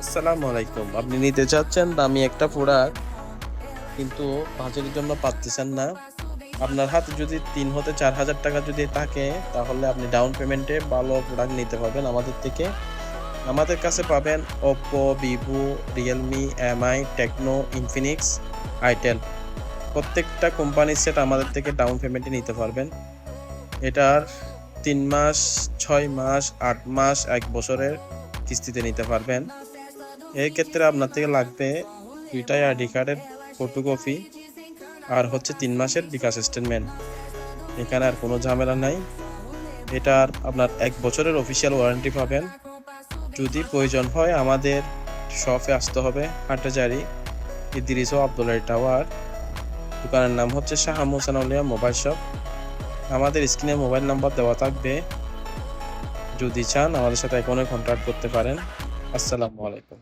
আসসালামু আলাইকুম। আপনি নিতে চাচ্ছেন দামি একটা প্রোডাক্ট কিন্তু বাজেটের জন্য পাচ্ছেন না। আপনার হাতে যদি ৩ হতে ৪,০০০ টাকা যদি থাকে তাহলে আপনি ডাউন পেমেন্টে ভালো প্রোডাক্ট নিতে পারবেন আমাদের থেকে। আমাদের কাছে পাবেন Oppo, Vivo, Realme, MI, Tecno, Infinix, Itel। প্রত্যেকটা কোম্পানির সেট আমাদের থেকে ডাউন পেমেন্টে নিতে পারবেন। এটার ৩ মাস, ৬ মাস, ৮ মাস, ১ বছরের কিস্তিতে নিতে পারবেন। এই ক্ষেত্রে আপনার থেকে লাগবে ২ টা আইডি কার্ডের ফটোকপি আর হচ্ছে ৩ মাসের বিকাশ স্টেটমেন্ট। এখানে আর কোনো ঝামেলা নাই। এটার আপনার ১ বছরের অফিসিয়াল ওয়ারেন্টি পাবেন। যদি প্রয়োজন হয় আমাদের শপে আসতে হবে, হাটহাজারী ইদ্রিস ও আব্দুল্লাহ টাওয়ার। দোকানের নাম হচ্ছে শাহ মোহসেন আউলিয়া মোবাইল শপ। আমাদের স্ক্রিনে মোবাইল নাম্বার দেওয়া থাকবে। যদি চান আমাদের সাথে এখনই কন্ট্যাক্ট করতে পারেন। আসসালামু আলাইকুম।